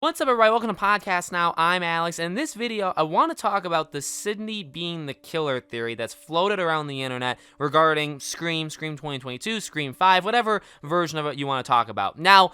What's up, everybody? Welcome to Podcast Now. I'm Alex, and in this video, I want to talk about the Sydney being the killer theory that's floated around the internet regarding Scream, Scream 2022, Scream 5, whatever version of it you want to talk about. Now,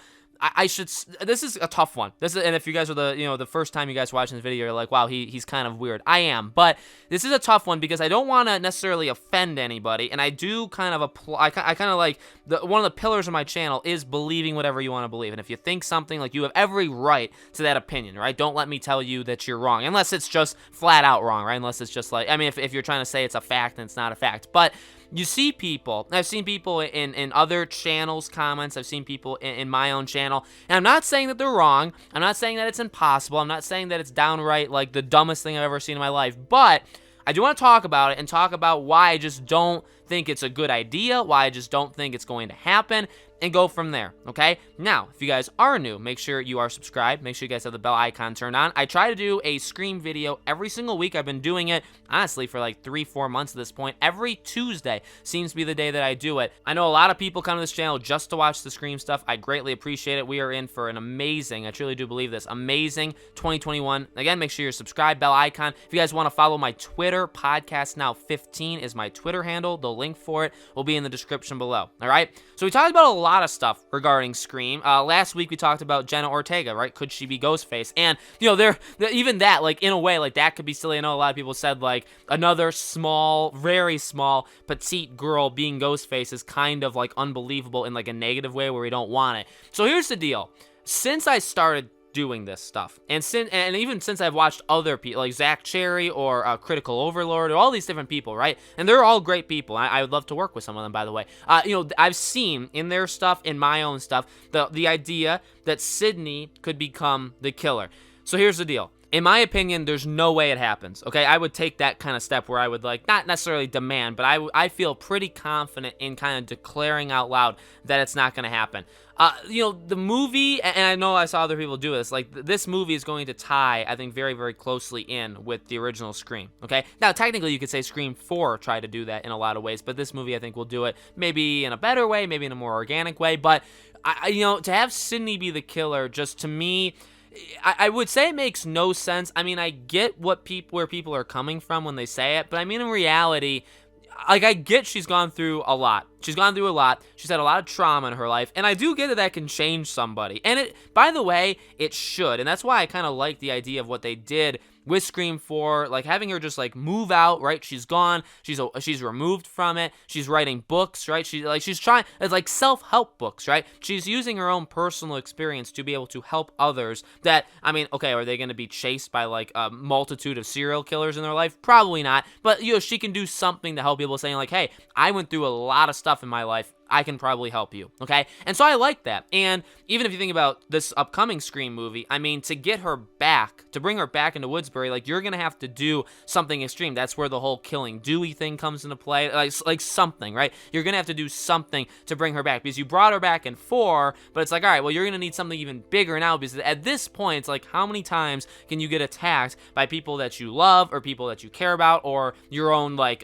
this is a tough one. And if you guys are the first time you guys watching this video, you're like, wow, he's kind of weird. I am, but this is a tough one because I don't want to necessarily offend anybody, and I do kind of I kind of like one of the pillars of my channel is believing whatever you want to believe, and if you think something, like, you have every right to that opinion, right? Don't let me tell you that you're wrong, unless it's just flat out wrong, right? Unless it's just like, I mean, if you're trying to say it's a fact and it's not a fact, but you see people, I've seen people in other channels comments, I've seen people in my own channel, and I'm not saying that they're wrong, I'm not saying that it's impossible, I'm not saying that it's downright like the dumbest thing I've ever seen in my life, but I do want to talk about it and talk about why I just don't think it's a good idea, why I just don't think it's going to happen, and go from there, okay? Now, if you guys are new, make sure you are subscribed. Make sure you guys have the bell icon turned on. I try to do a Scream video every single week. I've been doing it, honestly, for like 3-4 months at this point. Every Tuesday seems to be the day that I do it. I know a lot of people come to this channel just to watch the Scream stuff. I greatly appreciate it. We are in for an amazing, I truly do believe this, amazing 2021. Again, make sure you're subscribed, bell icon. If you guys want to follow my Twitter, Podcast Now 15 is my Twitter handle. The link for it will be in the description below, all right? So we talked about a lot of stuff regarding Scream. Last week we talked about Jenna Ortega, right? Could she be Ghostface? And, you know, even that, like, in a way, like, that could be silly. I know a lot of people said, like, another small, very small, petite girl being Ghostface is kind of, like, unbelievable in, like, a negative way where we don't want it. So here's the deal. Since I started doing this stuff, and even since I've watched other people like Zach Cherry or Critical Overlord or all these different people, right? And they're all great people. I would love to work with some of them, by the way. I've seen in their stuff, in my own stuff, the idea that Sydney could become the killer. So here's the deal. In my opinion, there's no way it happens, okay? I would take that kind of step where I would, like, not necessarily demand, but I feel pretty confident in kind of declaring out loud that it's not going to happen. The movie, and I know I saw other people do this, like, this movie is going to tie, I think, very, very closely in with the original Scream, okay? Now, technically, you could say Scream 4 tried to do that in a lot of ways, but this movie, I think, will do it maybe in a better way, maybe in a more organic way, but, to have Sydney be the killer, just to me, I would say it makes no sense. I mean, I get where people are coming from when they say it, but I mean, in reality, like, I get she's gone through a lot. She's gone through a lot. She's had a lot of trauma in her life, and I do get that can change somebody. And it, by the way, it should, and that's why I kind of like the idea of what they did with Scream 4, like, having her just, like, move out, right? She's gone. She's removed from it. She's writing books, right? She's trying, it's like self-help books, right? She's using her own personal experience to be able to help others that, I mean, okay, are they going to be chased by, like, a multitude of serial killers in their life? Probably not. But, she can do something to help people, saying, like, hey, I went through a lot of stuff in my life. I can probably help you, okay? And so I like that. And even if you think about this upcoming Scream movie, I mean, to get her back, to bring her back into Woodsbury, like, you're gonna have to do something extreme. That's where the whole killing Dewey thing comes into play, like something, right? You're gonna have to do something to bring her back, because you brought her back in 4, but it's like, all right, well, you're gonna need something even bigger now, because at this point, it's like, how many times can you get attacked by people that you love, or people that you care about, or your own, like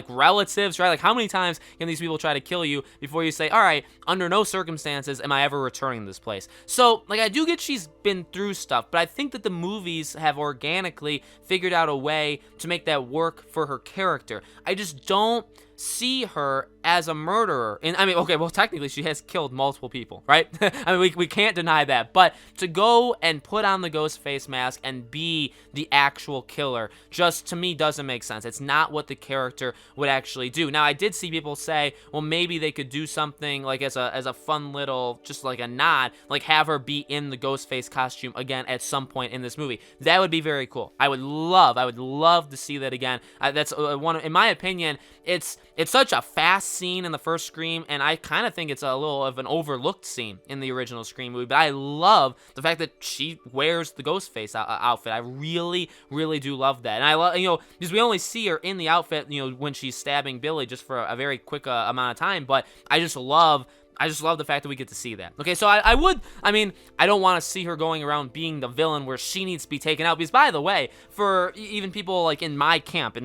relatives, right? Like, how many times can these people try to kill you before you say, all right, under no circumstances am I ever returning to this place? So, like, I do get she's been through stuff, but I think that the movies have organically figured out a way to make that work for her character. I just don't see her as a murderer. And I mean, okay, well, technically she has killed multiple people, right? I mean, we can't deny that, but to go and put on the ghost face mask and be the actual killer just, to me, doesn't make sense. It's not what the character would actually do. Now, I did see people say, well, maybe they could do something like as a fun little, just like a nod, like have her be in the ghost face costume again at some point in this movie. That would be very cool. I would love to see that again. That's in my opinion, it's such a fast scene in the first Scream, and I kind of think it's a little of an overlooked scene in the original Scream movie, but I love the fact that she wears the Ghostface outfit. I really, really do love that. And I love, because we only see her in the outfit, when she's stabbing Billy just for a very quick amount of time, but I just love I just love the fact that we get to see that. Okay, so I mean, I don't want to see her going around being the villain where she needs to be taken out. Because, by the way, for even people like in my camp,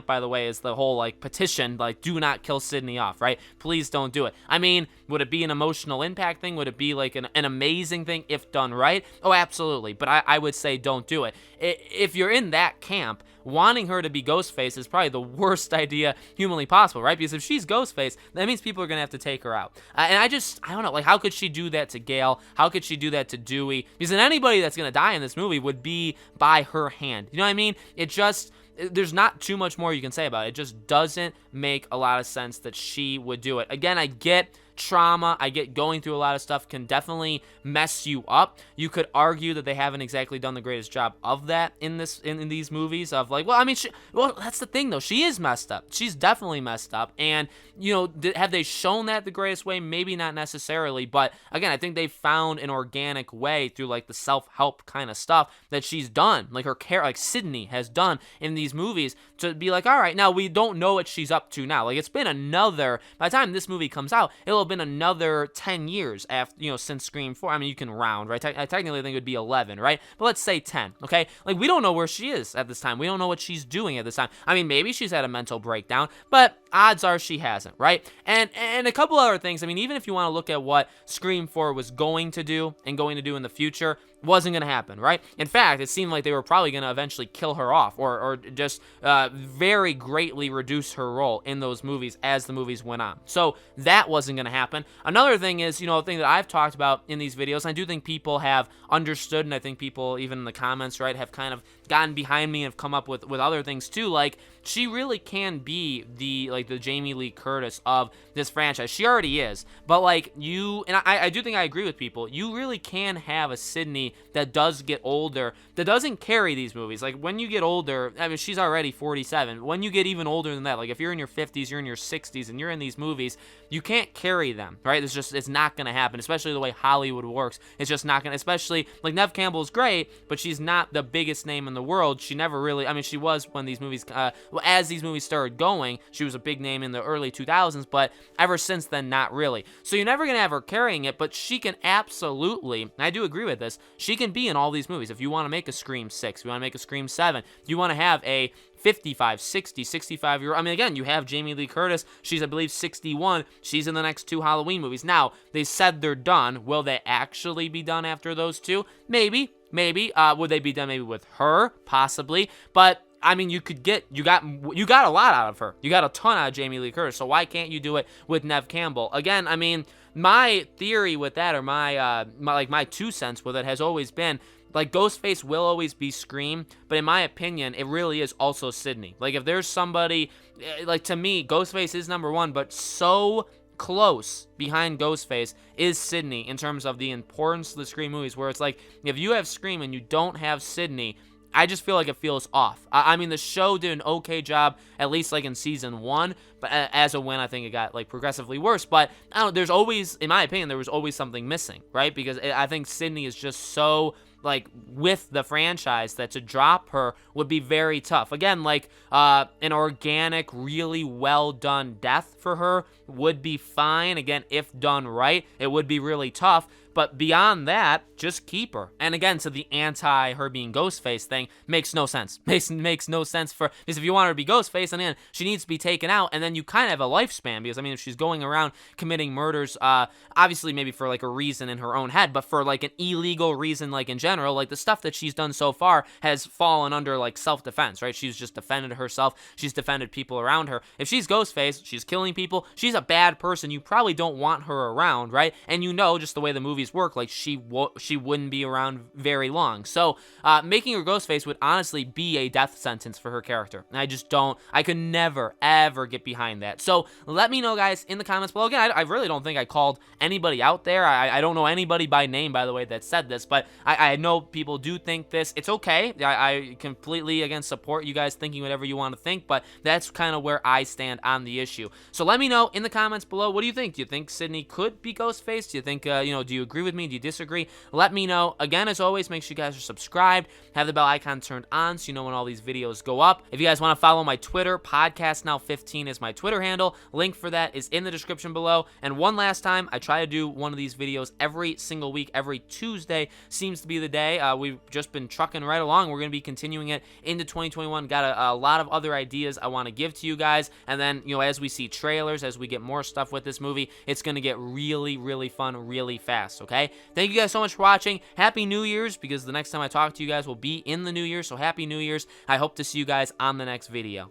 by the way, is the whole like petition, like, do not kill Sydney off, right? Please don't do it. I mean, would it be an emotional impact thing? Would it be like an amazing thing if done right? Oh, absolutely. But I would say don't do it. If you're in that camp, wanting her to be Ghostface is probably the worst idea humanly possible, right? Because if she's Ghostface, that means people are going to have to take her out. And I don't know, like, how could she do that to Gale? How could she do that to Dewey? Because then anybody that's going to die in this movie would be by her hand. You know what I mean? There's not too much more you can say about it. It just doesn't make a lot of sense that she would do it. Again, I get trauma. I get going through a lot of stuff can definitely mess you up. You could argue that they haven't exactly done the greatest job of that in these movies of like, well, I mean, that's the thing though. She is messed up. She's definitely messed up. And, you know, have they shown that the greatest way? Maybe not necessarily. But again, I think they found an organic way through like the self-help kind of stuff that she's done, like her care, like Sydney has done in these movies, to be like, all right, now we don't know what she's up to now. Like, it's been by the time this movie comes out, it'll have been another 10 years after, you know, since Scream 4. I mean, you can round, right? I technically think it would be 11, right? But let's say 10, okay? Like, we don't know where she is at this time. We don't know what she's doing at this time. I mean, maybe she's had a mental breakdown, but odds are she hasn't, right? And a couple other things. I mean, even if you want to look at what Scream 4 was going to do in the future, wasn't going to happen, right? In fact, it seemed like they were probably going to eventually kill her off or just very greatly reduce her role in those movies as the movies went on. So that wasn't going to happen. Another thing is, you know, a thing that I've talked about in these videos, and I do think people have understood, and I think people, even in the comments, right, have kind of gotten behind me and have come up with other things too. Like, she really can be the Jamie Lee Curtis of this franchise. She already is. But like, I do think I agree with people. You really can have a Sydney that does get older, that doesn't carry these movies. Like, when you get older, I mean, she's already 47. When you get even older than that, like if you're in your 50s, you're in your 60s, and you're in these movies, you can't carry them, right? It's not going to happen, especially the way Hollywood works. It's just not going to, especially, like, Neve Campbell's great, but she's not the biggest name in the world. She never really, I mean, she was when these movies, as these movies started going, she was a big name in the early 2000s, but ever since then, not really. So you're never going to have her carrying it, but she can absolutely, and I do agree with this, she can be in all these movies. If you want to make a Scream 6, if you want to make a Scream 7, you want to have a 55, 60, 65-year-old. I mean, again, you have Jamie Lee Curtis. She's, I believe, 61. She's in the next 2 Halloween movies. Now, they said they're done. Will they actually be done after those 2? Maybe. Would they be done maybe with her? Possibly. But I mean, you got a lot out of her. You got a ton out of Jamie Lee Curtis. So why can't you do it with Neve Campbell? Again, I mean, my theory with that, or my 2 cents with it, has always been, like, Ghostface will always be Scream, but in my opinion, it really is also Sydney. Like, if there's somebody, like, to me, Ghostface is number 1, but so close behind Ghostface is Sydney in terms of the importance of the Scream movies, where it's like, if you have Scream and you don't have Sydney, I just feel like it feels off. I mean, the show did an okay job, at least like in season 1, but as a win, I think it got like progressively worse. But I don't know, there's always, in my opinion, there was always something missing, right? Because I think Sydney is just so, like, with the franchise, that to drop her would be very tough. Again, like, an organic, really well done death for her would be fine. Again, if done right, it would be really tough. But beyond that, just keep her. And again, to the anti-her being Ghostface thing, makes no sense. Makes no sense because if you want her to be Ghostface, and then she needs to be taken out, and then you kind of have a lifespan. Because, I mean, if she's going around committing murders, obviously maybe for, like, a reason in her own head, but for, like, an illegal reason, like, in general, like, the stuff that she's done so far has fallen under, like, self-defense, right? She's just defended herself. She's defended people around her. If she's Ghostface, she's killing people, she's a bad person. You probably don't want her around, right? And you know, just the way the movie work, like, she wouldn't be around very long. So making her Ghostface would honestly be a death sentence for her character, and I could never ever get behind that. So let me know, guys, in the comments below. Again, I really don't think I called anybody out there. I don't know anybody by name, by the way, that said this, but I know people do think this. It's okay. I completely, again, support you guys thinking whatever you want to think, but that's kind of where I stand on the issue. So let me know in the comments below, what do you think? Do you think Sydney could be Ghostface? Do you think do you agree with me? Do you disagree? Let me know. Again, as always, make sure you guys are subscribed, have the bell icon turned on so you know when all these videos go up. If you guys want to follow my Twitter, PodcastNow15 is my Twitter handle. Link for that is in the description below. And one last time, I try to do one of these videos every single week. Every Tuesday seems to be the day. We've just been trucking right along. We're going to be continuing it into 2021. Got a lot of other ideas I want to give to you guys. And then, as we see trailers, as we get more stuff with this movie, it's going to get really, really fun really fast, okay? Thank you guys so much for watching. Happy New Year's, because the next time I talk to you guys will be in the New Year, so Happy New Year's. I hope to see you guys on the next video.